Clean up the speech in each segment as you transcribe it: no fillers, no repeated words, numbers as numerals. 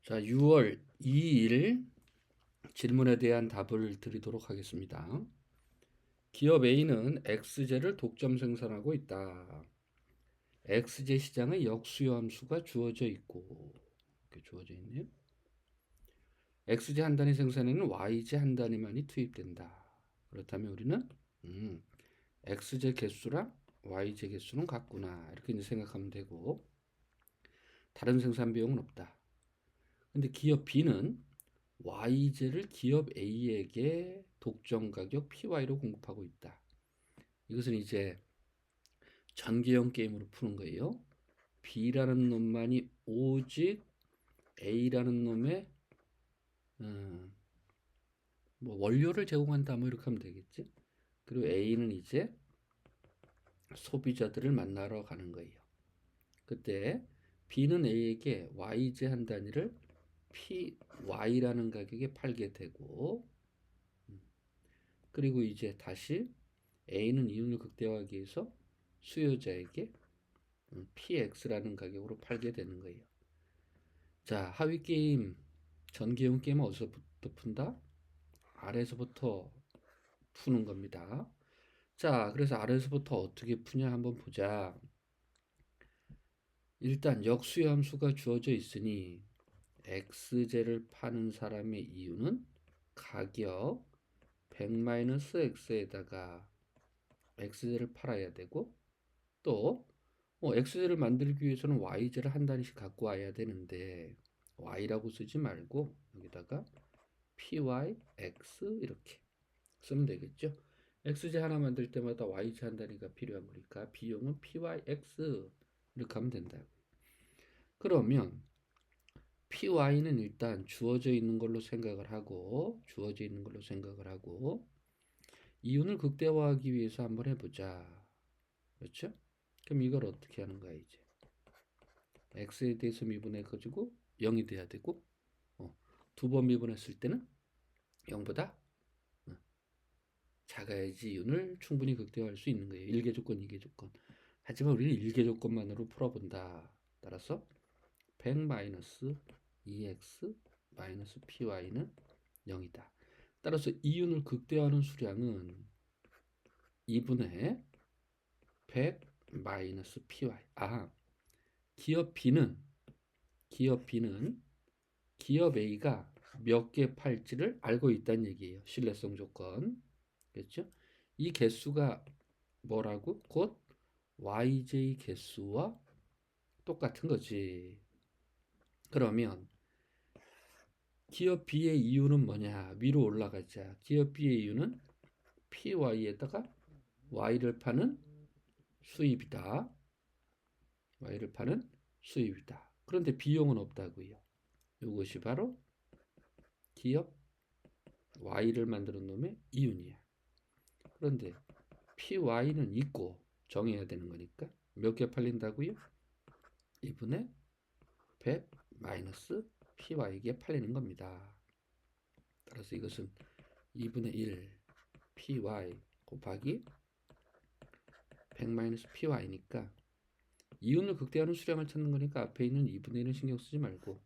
자, 6월 2일 질문에 대한 답을 드리도록 하겠습니다. 기업 A는 X제를 독점 생산하고 있다. X제 시장의 역수요 함수가 주어져 있고, 이렇게 주어져 있네요. X제 한 단위 생산에는 Y제 한 단위만이 투입된다. 그렇다면 우리는 X제 개수랑 Y제 개수는 같구나. 이렇게 이제 생각하면 되고, 다른 생산 비용은 없다. 근데 기업 B는 Y제를 기업 A에게 독점 가격 PY로 공급하고 있다. 이것은 이제 전개형 게임으로 푸는 거예요. B라는 놈만이 오직 A라는 놈의 뭐 원료를 제공한다 뭐 이렇게 하면 되겠지. 그리고 A는 이제 소비자들을 만나러 가는 거예요. 그때 B는 A에게 Y제 한 단위를 PY라는 가격에 팔게 되고, 그리고 이제 다시 A는 이윤을 극대화하기 위해서 수요자에게 PX라는 가격으로 팔게 되는 거예요. 자, 하위 게임, 전개형 게임은 어디서부터 푼다? 아래에서부터 푸는 겁니다. 자, 그래서 아래에서부터 어떻게 푸냐 한번 보자. 일단 역수요 함수가 주어져 있으니 X제를 파는 사람의 이유는 가격 100-X에다가 X제를 팔아야 되고, 또 X제를 만들기 위해서는 Y제를 한 단위씩 갖고 와야 되는데 Y라고 쓰지 말고 여기다가 PYX 이렇게 쓰면 되겠죠. X제 하나 만들 때마다 Y제 한 단위가 필요한 거니까 비용은 PYX 이렇게 하면 된다. 그러면 PY는 일단 주어져 있는 걸로 생각을 하고 이윤을 극대화하기 위해서 한번 해보자. 그렇죠? 그럼 이걸 어떻게 하는 거야 이제? x에 대해서 미분해가지고 0이 돼야 되고, 두 번 미분했을 때는 0보다 작아야지 이윤을 충분히 극대화할 수 있는 거예요. 1개 조건, 2개 조건. 하지만 우리는 1개 조건만으로 풀어본다. 따라서 100-2x-py는 0이다. 따라서 이윤을 극대화하는 수량은 2분의 100-py. 기업 B는 기업 A가 몇 개 팔지를 알고 있다는 얘기예요. 신뢰성 조건. 그렇죠? 이 개수가 뭐라고? 곧 YJ 개수와 똑같은 거지. 그러면 기업 B의 이유는 뭐냐? 위로 올라가자. 기업 B의 이유는 PY에다가 Y를 파는 수입이다. Y를 파는 수입이다. 그런데 비용은 없다고요. 이것이 바로 기업 Y를 만드는 놈의 이윤이야. 그런데 PY는 있고 정해야 되는 거니까 몇 개 팔린다고요? 2분의 100 마이너스 PY에 팔리는 겁니다. 따라서 이것은 2분의 1 PY 곱하기 100 마이너스 PY니까 이윤을 극대화하는 수량을 찾는 거니까 앞에 있는 2분의 1은 신경 쓰지 말고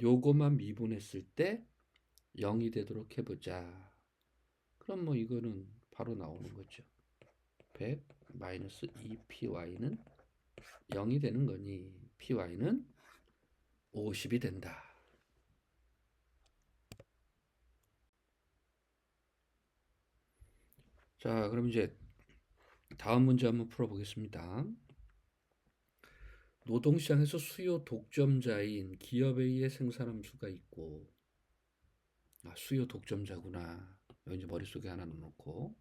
요거만 미분했을 때 0이 되도록 해보자. 그럼 뭐 이거는 바로 나오는 거죠. 100 마이너스 2py는 0이 되는 거니 py는 50이 된다. 자, 그럼 이제 다음 문제 한번 풀어보겠습니다. 노동시장에서 수요 독점자인 기업 A의 생산함수가 있고, 수요 독점자구나. 여기 이제 머릿속에 하나 넣어놓고,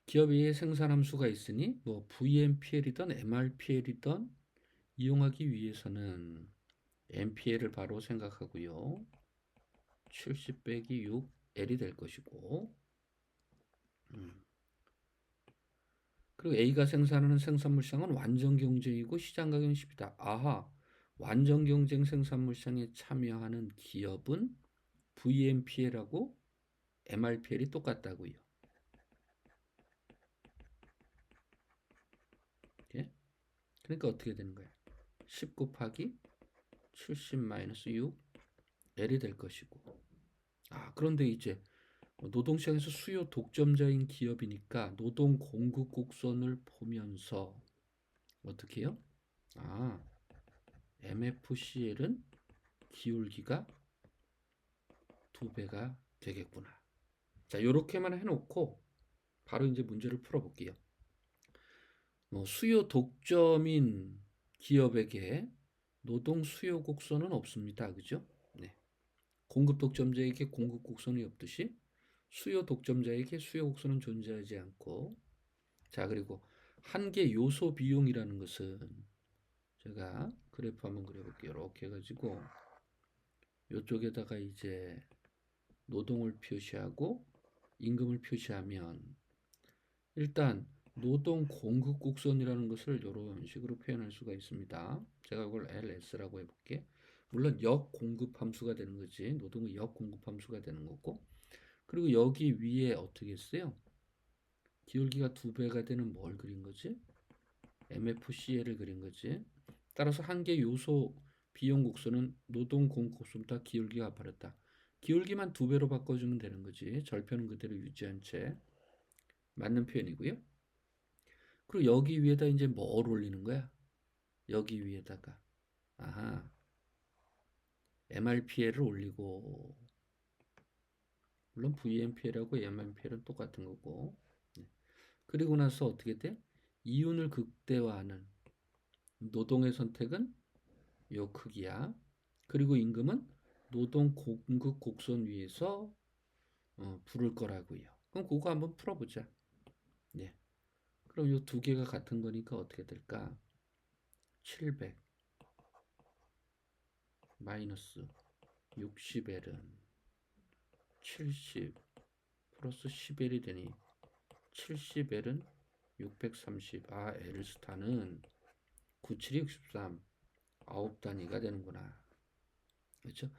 기업 A의 생산함수가 있으니 뭐 VMPL이든 MRPL이든 이용하기 위해서는 MPL을 바로 생각하고요. 70 빼기 6 L이 될 것이고, 그리고 A가 생산하는 생산물 시장은 완전 경쟁이고 시장 가격은 10이다. 완전 경쟁 생산물 시장에 참여하는 기업은 VMPL하고 MRPL이 똑같다고요. 예? 그러니까 어떻게 되는 거야? 10 곱하기 70 마이너스 6 L이 될 것이고. 그런데 이제 노동시장에서 수요 독점자인 기업이니까 노동 공급 곡선을 보면서 어떻게 해요? MFCL은 기울기가 2배가 되겠구나. 자, 요렇게만 해놓고 바로 이제 문제를 풀어볼게요. 수요 독점인 기업에게 노동 수요 곡선은 없습니다. 그죠? 네. 공급 독점자에게 공급 곡선이 없듯이 수요 독점자에게 수요 곡선은 존재하지 않고, 자, 그리고 한계 요소 비용이라는 것은 제가 그래프 한번 그려볼게요. 이렇게 해가지고 이쪽에다가 이제 노동을 표시하고 임금을 표시하면 일단 노동 공급 곡선이라는 것을 이런 식으로 표현할 수가 있습니다. 제가 이걸 LS라고 해볼게. 물론 역 공급 함수가 되는 거지. 노동의 역 공급 함수가 되는 거고. 그리고 여기 위에 어떻게 했어요? 기울기가 2배가 되는 뭘 그린 거지? MFCL을 그린 거지. 따라서 한계 요소 비용 곡선은 노동 공급 곡선보다 기울기가 가파르다. 기울기만 2배로 바꿔주면 되는 거지. 절편은 그대로 유지한 채. 맞는 표현이고요. 그리고 여기 위에다 이제 뭘 올리는 거야? 여기 위에다가 MRPL을 올리고, 물론 VMPL하고 MRPL은 똑같은 거고. 그리고 나서 어떻게 돼? 이윤을 극대화하는 노동의 선택은 요 크기야. 그리고 임금은 노동 공급 곡선 위에서 부를 거라고요. 그럼 그거 한번 풀어보자. 네. 그럼 요 두 개가 같은 거니까 어떻게 될까? 700 마이너스 60L은 70 플러스 11이 되니 70L은 630. L스타는 9763 9단위가 되는구나. 그렇죠?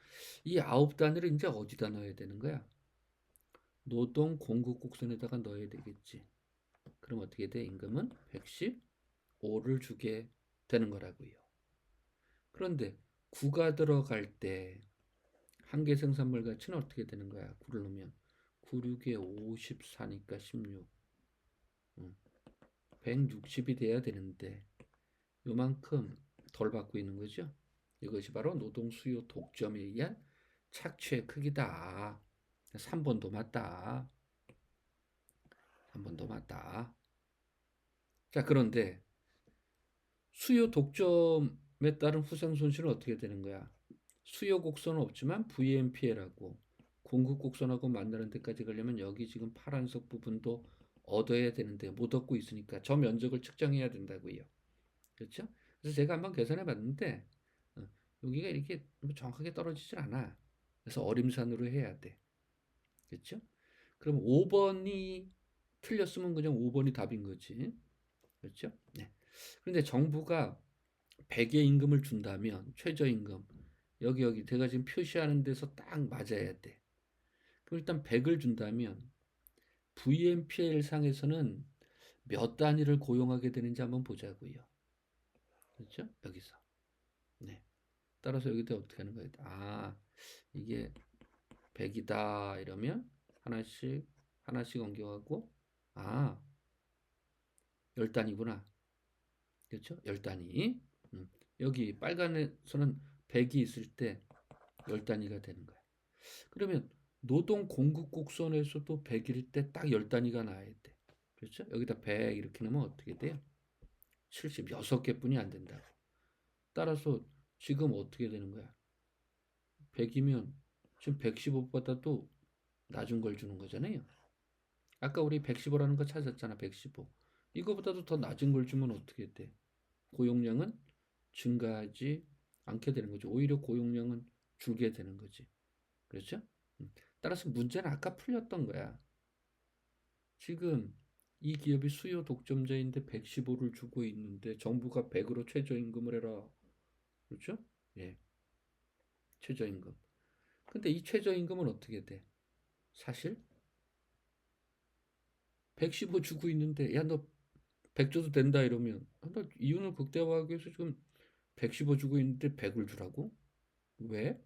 이 9단위를 이제 어디다 넣어야 되는 거야? 노동 공급 곡선에다가 넣어야 되겠지. 그럼 어떻게 돼? 임금은 115를 주게 되는 거라고요. 그런데 9가 들어갈 때 한계 생산물 가치는 어떻게 되는 거야? 9를 넣으면 9, 6에 54니까 16. 160이 돼야 되는데 요만큼 덜 받고 있는 거죠. 이것이 바로 노동 수요 독점에 의한 착취의 크기다. 3번도 맞다. 3번도 맞다. 자, 그런데 수요 독점에 따른 후생 손실은 어떻게 되는 거야? 수요 곡선은 없지만 VMPL하고 공급 곡선하고 만나는 데까지 가려면 여기 지금 파란색 부분도 얻어야 되는데 못 얻고 있으니까 저 면적을 측정해야 된다고요. 그렇죠? 그래서 제가 한번 계산해 봤는데 여기가 이렇게 정확하게 떨어지질 않아. 그래서 어림산으로 해야 돼. 그렇죠? 그럼 5번이 틀렸으면 그냥 5번이 답인 거지. 그렇죠? 네. 그런데 정부가 100의 임금을 준다면 최저임금 여기 제가 지금 표시하는 데서 딱 맞아야 돼. 그럼 일단 100을 준다면 VMPL 상에서는 몇 단위를 고용하게 되는지 한번 보자고요. 그렇죠? 여기서. 네. 따라서 여기다 어떻게 하는 거예요? 이게 100이다 이러면 하나씩 옮겨가고 10단위구나. 그렇죠? 10단위. 여기 빨간에서는 100이 있을 때 10단위가 되는 거야. 그러면 노동 공급 곡선에서도 100일 때 딱 10단위가 나와야 돼. 그렇죠? 여기다 100 이렇게 넣으면 어떻게 돼요? 76개뿐이 안 된다고. 따라서 지금 어떻게 되는 거야? 100이면 지금 115보다도 낮은 걸 주는 거잖아요. 아까 우리 115라는 거 찾았잖아. 115. 이거보다도 더 낮은 걸 주면 어떻게 돼? 고용량은 증가하지 않게 되는 거죠. 오히려 고용량은 줄게 되는 거지. 그렇죠? 따라서 문제는 아까 풀렸던 거야. 지금 이 기업이 수요 독점자인데 115를 주고 있는데 정부가 100으로 최저임금을 해라. 그렇죠? 예. 최저임금. 근데 이 최저임금은 어떻게 돼? 사실 115 주고 있는데 야 너 100 줘도 된다 이러면 나 이윤을 극대화하기 위해서 지금 115 주고 있는데 100을 주라고? 왜?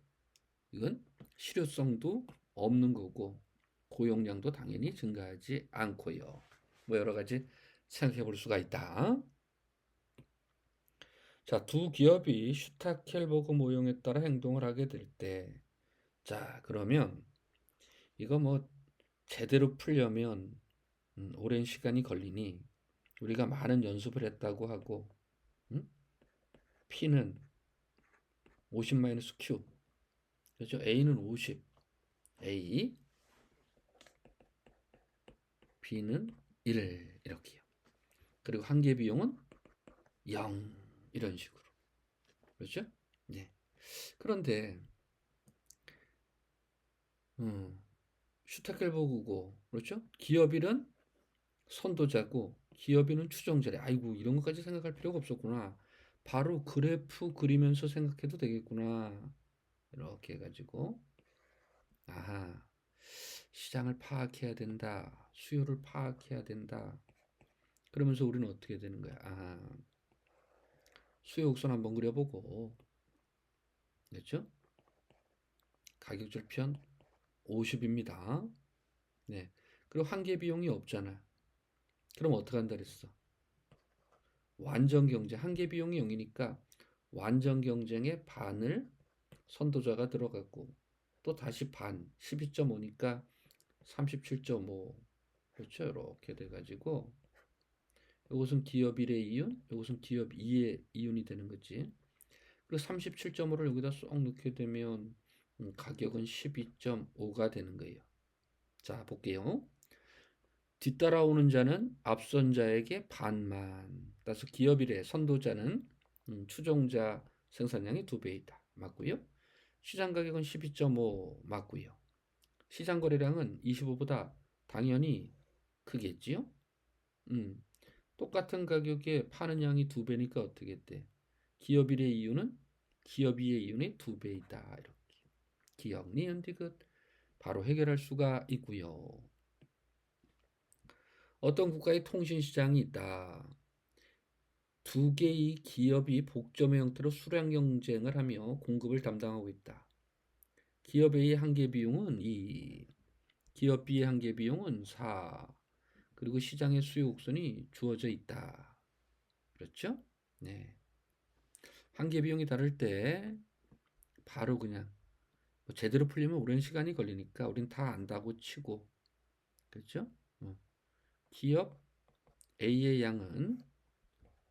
이건 실효성도 없는 거고 고용량도 당연히 증가하지 않고요. 뭐 여러 가지 생각해 볼 수가 있다. 자, 두 기업이 슈타켈버그 모형에 따라 행동을 하게 될 때, 자, 그러면 이거 뭐 제대로 풀려면 오랜 시간이 걸리니 우리가 많은 연습을 했다고 하고, P는 50-Q, 그렇죠? A는 50, A, B는 1 이렇게요. 그리고 한계 비용은 0 이런 식으로, 그렇죠? 네. 그런데 슈타켈버그고, 그렇죠? 기업일은 선도자고 기업인은 추종자래. 아이고, 이런 것까지 생각할 필요가 없었구나. 바로 그래프 그리면서 생각해도 되겠구나. 이렇게 해가지고, 아하, 시장을 파악해야 된다. 수요를 파악해야 된다. 그러면서 우리는 어떻게 되는 거야? 아하, 수요 곡선 한번 그려보고, 됐죠? 가격절편 50입니다. 네. 그리고 한계 비용이 없잖아. 그럼 어떻게 한다 그랬어? 완전 경쟁, 한계 비용이 0이니까 완전 경쟁의 반을 선도자가 들어갔고, 또 다시 반, 12.5니까 37.5. 그렇죠? 이렇게 돼가지고, 이것은 기업 1의 이윤, 이것은 기업 2의 이윤이 되는 거지. 그리고 37.5를 여기다 쏙 넣게 되면, 가격은 12.5가 되는 거예요. 자, 볼게요. 뒤따라오는 자는 앞선 자에게 반만. 따라서 기업 1의 선도자는 추종자 생산량이 2배이다. 맞고요. 시장 가격은 12.5 맞고요. 시장 거래량은 25보다 당연히 크겠지요. 똑같은 가격에 파는 양이 2배니까 어떻게 돼? 기업 1의 이윤은 기업 2의 이윤의 2배이다. 이렇게. 기억, 니은, 디귿 바로 해결할 수가 있고요. 어떤 국가의 통신시장이 있다. 두 개의 기업이 복점의 형태로 수량 경쟁을 하며 공급을 담당하고 있다. 기업 A의 한계 비용은 2, 기업 B의 한계 비용은 4, 그리고 시장의 수요 곡선이 주어져 있다. 그렇죠? 네. 한계 비용이 다를 때 바로 그냥 뭐 제대로 풀리면 오랜 시간이 걸리니까 우린 다 안다고 치고, 그렇죠? 기업 A의 양은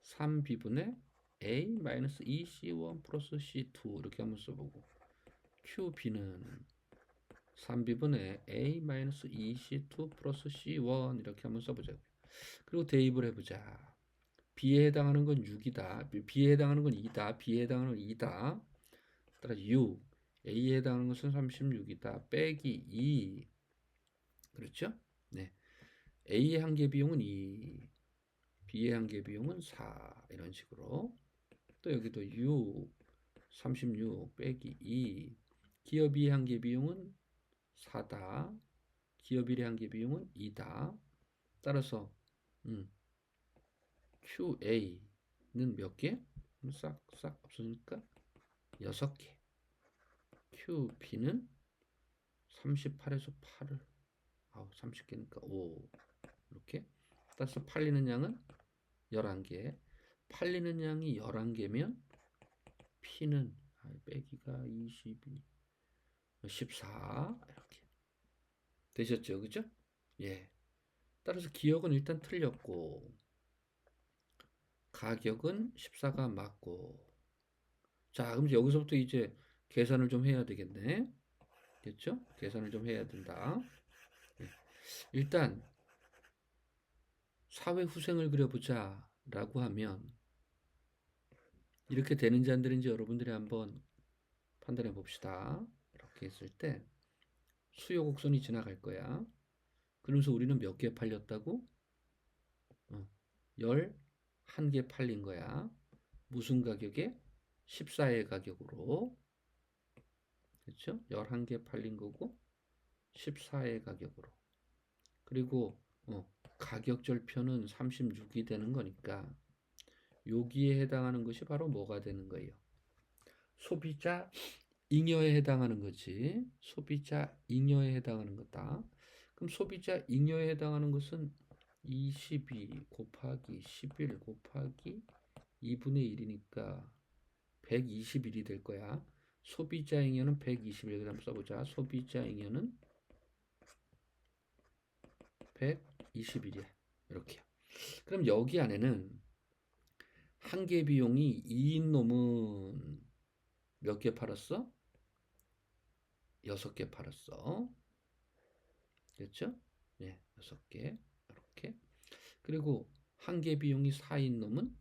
3비분의 A-2C1 플러스 C2 이렇게 한번 써보고, QB는 3비분의 A-2C2 플러스 C1 이렇게 한번 써보자고요. 그리고 대입을 해보자. B에 해당하는 건 6이다. B에 해당하는 건 2다. B에 해당하는 건 2다. 따라 6. A에 해당하는 것은 36이다. 빼기 2. 그렇죠? 네. A의 한계 비용은 2. B의 한계 비용은 4. 이런 식으로. 또 여기도 6. 36 빼기 2. 기업 2의 한계 비용은 4다. 기업 1의 한계 비용은 2다. 따라서 QA는 몇 개? 싹싹 없으니까 6개. QB는 38에서 8을 30개니까 5 이렇게. 따라서 팔리는 양은 11개. 팔리는 양이 11개면 P는 빼기가 22 14 이렇게 되셨죠, 그죠? 예. 따라서 기억은 일단 틀렸고 가격은 14가 맞고. 자, 그럼 여기서부터 이제 계산을 좀 해야 되겠네. 됐죠? 계산을 좀 해야 된다. 예. 일단 사회 후생을 그려보자 라고 하면 이렇게 되는지 안 되는지 여러분들이 한번 판단해 봅시다. 이렇게 했을 때 수요 곡선이 지나갈 거야. 그러면서 우리는 몇 개 팔렸다고? 11개 팔린 거야. 무슨 가격에? 14의 가격으로. 그렇죠? 11개 팔린 거고 14의 가격으로. 그리고 가격절편은 36이 되는 거니까 여기에 해당하는 것이 바로 뭐가 되는 거예요? 소비자 잉여에 해당하는 거지. 소비자 잉여에 해당하는 거다. 그럼 소비자 잉여에 해당하는 것은 22 곱하기 11 곱하기 2분의 1이니까 121이 될 거야. 소비자 잉여는 121. 그 다음 써보자. 소비자 잉여는 121이야. 이렇게. 그럼 여기 안에는 한 개 비용이 2인 놈은 몇 개 팔았어? 6개 팔았어. 됐죠? 네, 6개. 이렇게. 그리고 한 개 비용이 4인 놈은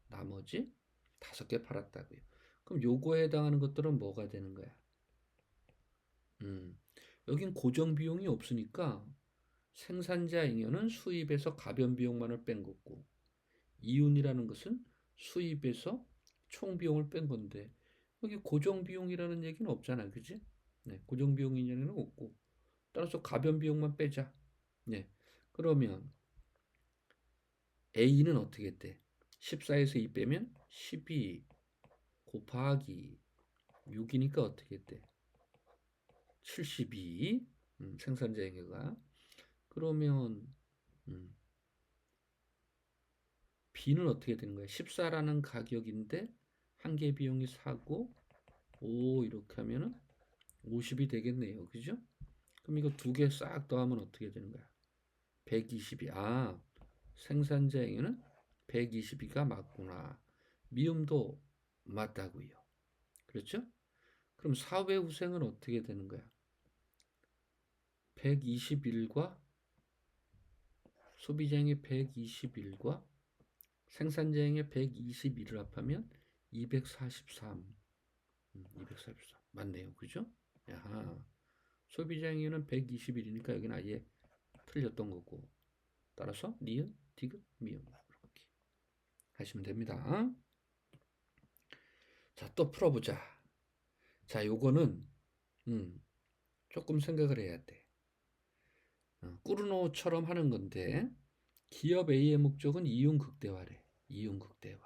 나머지 5개 팔았다고요. 그럼 요거에 해당하는 것들은 뭐가 되는 거야? 여긴 고정 비용이 없으니까 생산자 잉여는 수입에서 가변 비용만을 뺀 거고, 이윤이라는 것은 수입에서 총 비용을 뺀 건데, 여기 고정 비용이라는 얘기는 없잖아, 그지? 네, 고정 비용이냐는 없고, 따라서 가변 비용만 빼자. 네, 그러면 A는 어떻게 돼? 14에서 2 빼면 12 곱하기 6이니까 어떻게 돼? 72. 생산자 잉여가. 그러면 B는 어떻게 되는 거야? 14라는 가격인데 한 개 비용이 4고 5 이렇게 하면은 50이 되겠네요. 그죠? 그럼 이거 두 개 싹 더하면 어떻게 되는 거야? 122. 아, 생산자 잉여는 122가 맞구나. 미음도 맞다고요. 그렇죠? 그럼 사회후생은 어떻게 되는 거야? 121과 소비자잉의 121과 생산자잉의 121을 합하면 243. 243. 맞네요. 그죠? 야하. 소비자잉여는 121이니까 여기는 아예 틀렸던 거고. 따라서 니은, 디귿, 미음 이렇게 하시면 됩니다. 자, 또 풀어보자. 자, 요거는 조금 생각을 해야 돼. 꾸르노처럼 하는 건데 기업 A의 목적은 이윤 극대화래. 이윤 극대화.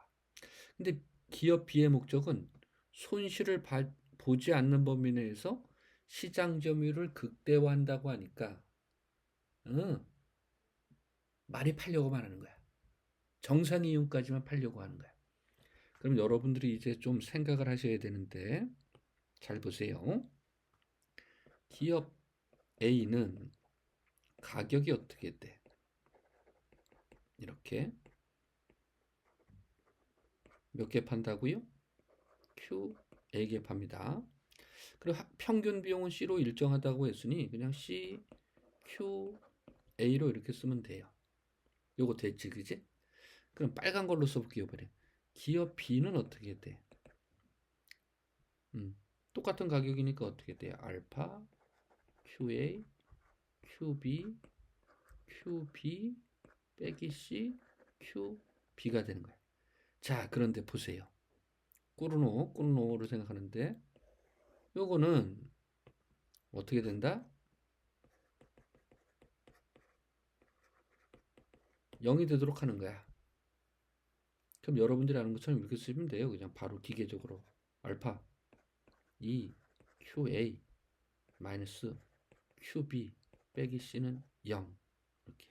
근데 기업 B의 목적은 손실을 보지 않는 범위 내에서 시장 점유율을 극대화한다고 하니까 많이 팔려고만 하는 거야. 정상 이윤까지만 팔려고 하는 거야. 그럼 여러분들이 이제 좀 생각을 하셔야 되는데 잘 보세요. 기업 A는 가격이 어떻게 돼? 이렇게 몇 개 판다고요? Q A개 팝니다. 그리고 평균 비용은 C로 일정하다고 했으니 그냥 C, Q, A로 이렇게 쓰면 돼요. 요거 됐지, 그지? 그럼 빨간 걸로 써볼게요, 버려. 기업 B는 어떻게 돼? 똑같은 가격이니까 어떻게 돼요? 알파, QA, QB, QB 빼기 C, QB가 되는 거예요. 자, 그런데 보세요. 꾸르노로 생각하는데 요거는 어떻게 된다? 0이 되도록 하는 거야. 그럼 여러분들이 아는 것처럼 이렇게 쓰면 돼요. 그냥 바로 기계적으로. 알파 2 QA 마이너스 QB 빼기 C는 0. 이렇게.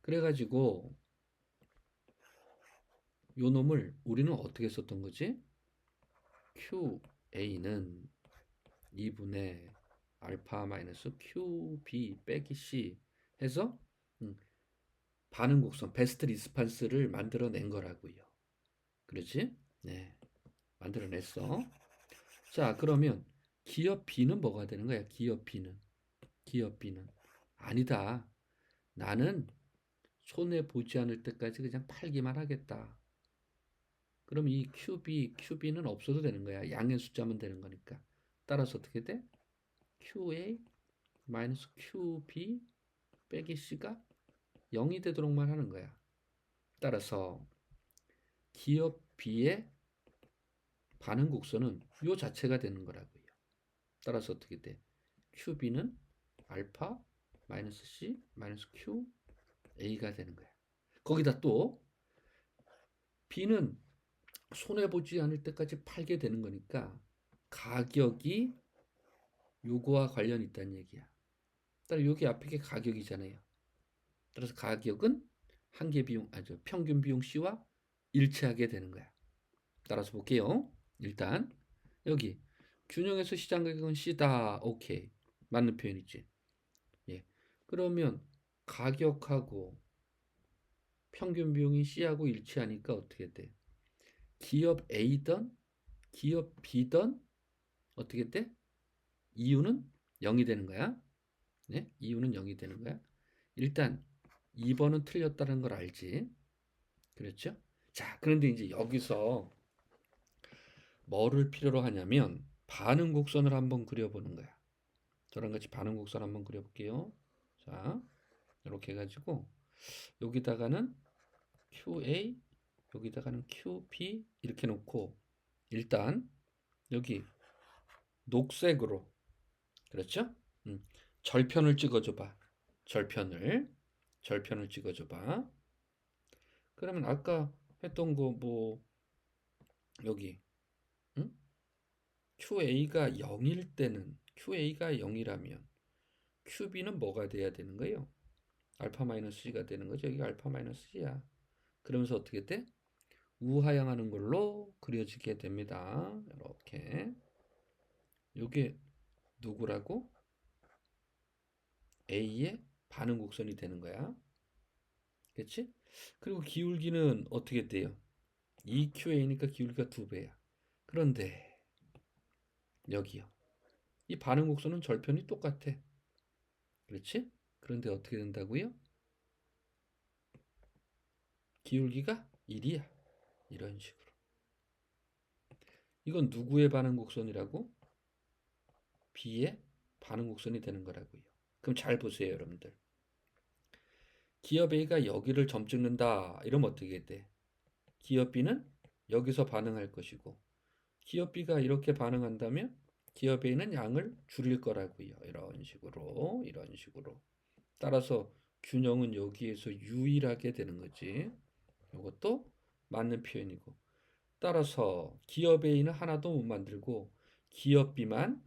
그래가지고 요 놈을 우리는 어떻게 썼던 거지? QA는 2분의 알파 마이너스 QB 빼기 C 해서 반응 곡선 베스트 리스판스를 만들어낸 거라고요. 그렇지? 네. 만들어냈어. 자, 그러면 기업 B는 뭐가 되는 거야? 기업 B는 아니다. 나는 손해 보지 않을 때까지 그냥 팔기만 하겠다. 그럼 이 QB는 없어도 되는 거야. 양의 숫자면 되는 거니까. 따라서 어떻게 돼? QA 마이너스 QB 빼기 C가 0이 되도록만 하는 거야. 따라서 기업 B의 반응 곡선은 요 자체가 되는 거라고요. 따라서 어떻게 돼? QB는 알파 마이너스 C 마이너스 Q A가 되는 거야. 거기다 또 B는 손해보지 않을 때까지 팔게 되는 거니까 가격이 요거와 관련이 있다는 얘기야. 따라 여기 앞에 게 가격이잖아요. 따라서 가격은 한계 비용, 평균 비용 C와 일치하게 되는 거야. 따라서 볼게요. 일단 여기 균형에서 시장 가격은 C다. 오케이. 맞는 표현이지. 예. 그러면 가격하고 평균 비용이 C하고 일치하니까 어떻게 돼? 기업 A든 기업 B든 어떻게 돼? 이유는 0이 되는 거야. 네? 이유는 0이 되는 거야. 일단 2번은 틀렸다는 걸 알지. 그렇죠? 자, 그런데 이제 여기서 뭐를 필요로 하냐면 반응 곡선을 한번 그려보는 거야. 저랑 같이 반응 곡선 한번 그려볼게요. 자, 이렇게 해가지고 여기다가는 QA, 여기다가는 QB 이렇게 놓고 일단 여기 녹색으로 그렇죠? 절편을 찍어줘봐. 절편을 찍어줘봐. 그러면 아까 했던 거 뭐 여기 응? QA가 0일 때는 QA가 0이라면 QB는 뭐가 돼야 되는 거예요? 알파 마이너스 C가 되는 거죠. 여기 알파 마이너스 C야. 그러면서 어떻게 돼? 우하향하는 걸로 그려지게 됩니다. 이렇게. 요게 누구라고? A의 반응 곡선이 되는 거야. 그렇지? 그리고 기울기는 어떻게 돼요? EQA니까 기울기가 2배야. 그런데 여기요. 이 반응 곡선은 절편이 똑같아. 그렇지? 그런데 어떻게 된다고요? 기울기가 1이야. 이런 식으로. 이건 누구의 반응 곡선이라고? B의 반응 곡선이 되는 거라고요. 그럼 잘 보세요, 여러분들. 기업 A가 여기를 점 찍는다. 이러면 어떻게 돼? 기업 B는 여기서 반응할 것이고, 기업 B가 이렇게 반응한다면 기업 A는 양을 줄일 거라고요. 이런 식으로. 따라서 균형은 여기에서 유일하게 되는 거지. 이것도 맞는 표현이고. 따라서 기업 A는 하나도 못 만들고 기업 B만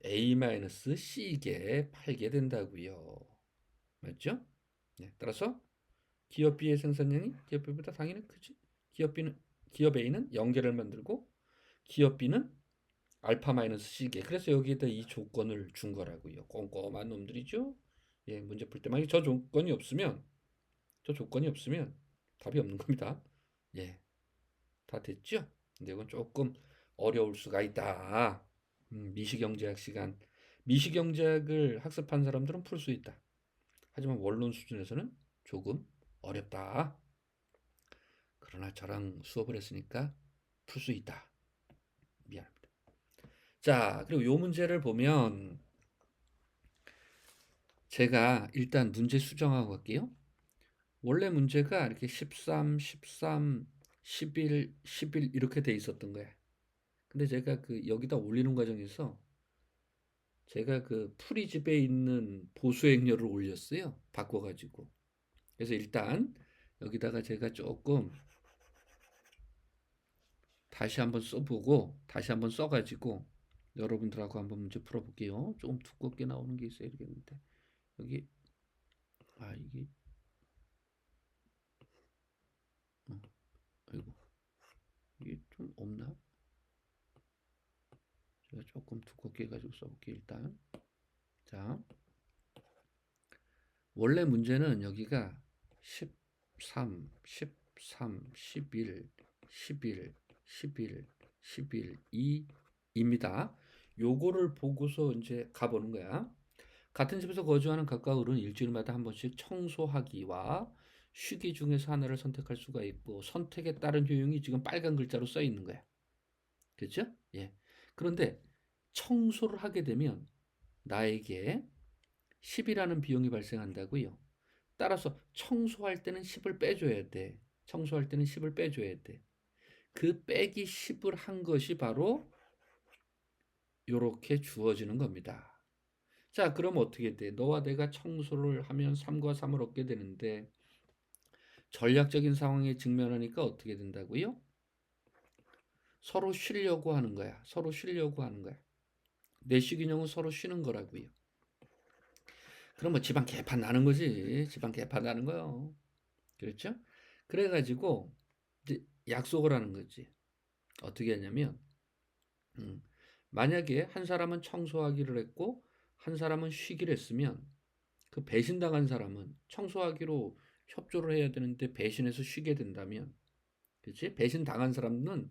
A-C게 팔게 된다고요. 맞죠? 네, 따라서 기업 B의 생산량이 기업 B보다 당연히 크지. 기업 A는 0개를 만들고 기업 B는 알파 마이너스 C게. 그래서 여기에다 이 조건을 준 거라고요. 꼼꼼한 놈들이죠. 예, 문제 풀 때 만약 저 조건이 없으면 답이 없는 겁니다. 예, 다 됐죠? 근데 이건 조금 어려울 수가 있다. 미시경제학 시간. 미시경제학을 학습한 사람들은 풀 수 있다. 하지만 원론 수준에서는 조금 어렵다. 그러나 저랑 수업을 했으니까 풀 수 있다. 미안합니다. 자, 그리고 요 문제를 보면 제가 일단 문제 수정하고 갈게요. 원래 문제가 이렇게 13, 13, 11, 11 이렇게 돼 있었던 거야. 근데 제가 그 여기다 올리는 과정에서 제가 그 풀이집에 있는 보수행렬을 올렸어요. 바꿔가지고. 그래서 일단 여기다가 제가 조금 다시 한번 써보고 다시 한번 써가지고 여러분들하고 한번 문제 풀어볼게요. 조금 두껍게 나오는 게 있어야 되겠는데 여기 이게 아이고 이게 좀 없나? 제가 조금 두껍게 해가지고 써볼게요. 일단 자 원래 문제는 여기가 13, 13, 11, 11, 11, 11, 2입니다. 요거를 보고서 이제 가보는 거야. 같은 집에서 거주하는 각각 어른 일주일마다 한 번씩 청소하기와 쉬기 중에서 하나를 선택할 수가 있고 선택에 따른 효용이 지금 빨간 글자로 써 있는 거야. 그렇죠? 예. 그런데 청소를 하게 되면 나에게 10이라는 비용이 발생한다고요. 따라서 청소할 때는 10을 빼줘야 돼. 청소할 때는 10을 빼줘야 돼. 그 빼기 10을 한 것이 바로 이렇게 주어지는 겁니다. 자, 그럼 어떻게 돼? 너와 내가 청소를 하면 3과 3을 얻게 되는데 전략적인 상황에 직면하니까 어떻게 된다고요? 서로 쉬려고 하는 거야. 서로 쉬려고 하는 거야. 내식 인형은 서로 쉬는 거라고요. 그럼 뭐 집안 개판 나는 거지. 집안 개판 나는 거요. 그렇죠? 그래가지고 이제 약속을 하는 거지. 어떻게 하냐면 음, 만약에 한 사람은 청소하기를 했고 한 사람은 쉬기를 했으면 그 배신당한 사람은 청소하기로 협조를 해야 되는데 배신해서 쉬게 된다면, 그렇지? 배신당한 사람은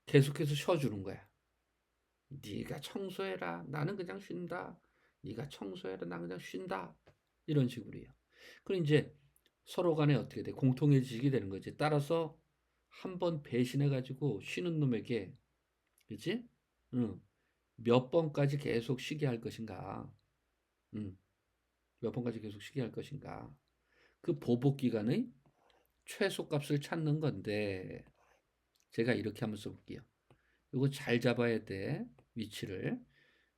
계속해서 쉬어주는 거야. 네가 청소해라. 나는 그냥 쉰다. 네가 청소해라. 나는 그냥 쉰다. 이런 식으로요. 그럼 이제 서로 간에 어떻게 돼? 공통해지게 되는 거지. 따라서 한 번 배신해가지고 쉬는 놈에게, 그렇지? 응. 몇 번까지 계속 쉬게 할 것인가? 응. 몇 번까지 계속 쉬게 할 것인가? 그 보복 기간의 최소값을 찾는 건데, 제가 이렇게 한번 써볼게요. 이거 잘 잡아야 돼. 위치를.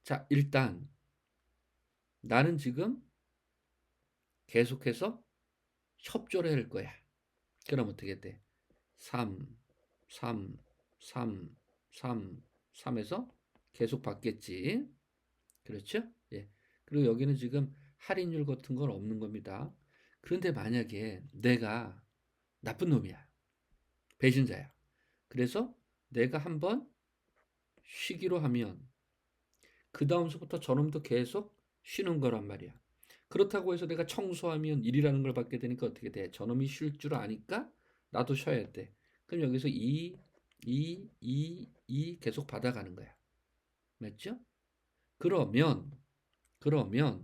자, 일단 나는 지금 계속해서 협조를 할 거야. 그럼 어떻게 돼? 3, 3, 3, 3, 3에서 계속 받겠지. 그렇죠? 예. 그리고 여기는 지금 할인율 같은 건 없는 겁니다. 그런데 만약에 내가 나쁜 놈이야. 배신자야. 그래서 내가 한번 쉬기로 하면 그 다음서부터 저놈도 계속 쉬는 거란 말이야. 그렇다고 해서 내가 청소하면 일이라는 걸 받게 되니까 어떻게 돼? 저놈이 쉴 줄 아니까 나도 쉬어야 돼. 그럼 여기서 2 계속 받아가는 거야. 맞죠? 그러면, 그러면,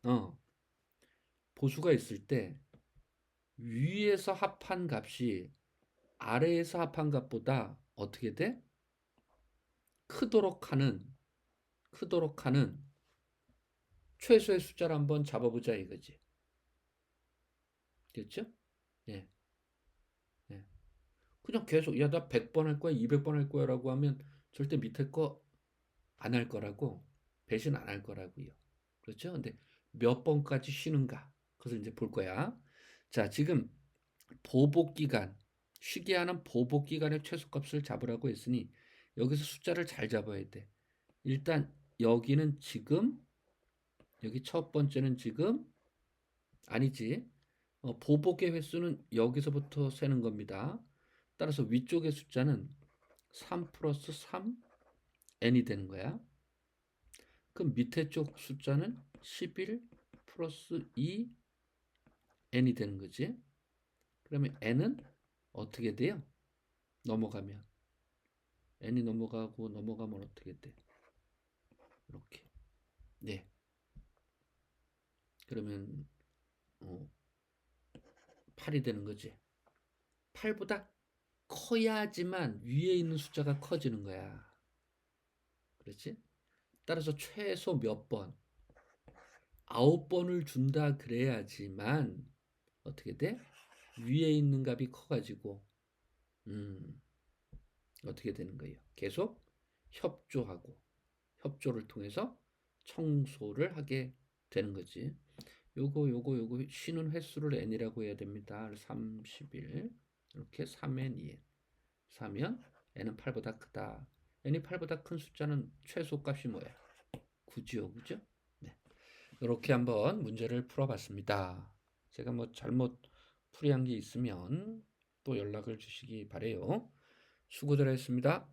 어, 보수가 있을 때 위에서 합한 값이 아래에서 합한 값보다 어떻게 돼? 크도록 하는, 크도록 하는 최소의 숫자를 한번 잡아보자 이거지. 됐죠? 예, 예. 그냥 계속, 야, 나 100번 할 거야, 200번 할 거야 라고 하면 절대 밑에 거 안 할 거라고, 배신 안 할 거라고요. 그렇죠? 근데 몇 번까지 쉬는가? 그것을 이제 볼 거야. 자, 지금 보복 기간, 쉬게 하는 보복 기간의 최소값을 잡으라고 했으니 여기서 숫자를 잘 잡아야 돼. 일단 여기는 지금, 여기 첫 번째는 지금 아니지. 보복의 횟수는 여기서부터 세는 겁니다. 따라서 위쪽의 숫자는 3 플러스 3 n이 되는 거야. 그럼 밑에 쪽 숫자는 11 플러스 2 n이 되는 거지. 그러면 n은 어떻게 돼요? 넘어가면 n이 넘어가고 넘어가면 어떻게 돼? 이렇게. 네. 그러면 8이 되는 거지. 8보다 커야지만 위에 있는 숫자가 커지는 거야. 그렇지? 따라서 최소 몇 번, 9번을 준다 그래야지만 어떻게 돼? 위에 있는 값이 커가지고 음, 어떻게 되는 거예요? 계속 협조하고 협조를 통해서 청소를 하게 되는 거지. 요거 쉬는 횟수를 n이라고 해야 됩니다. 30일 이렇게 3n 2n 4면 n은 8보다 크다. n이 8보다 큰 숫자는 최소값이 뭐야? 9지요, 그죠? 네. 이렇게 한번 문제를 풀어봤습니다. 제가 뭐 잘못 풀이한 게 있으면 또 연락을 주시기 바래요. 수고들 했습니다.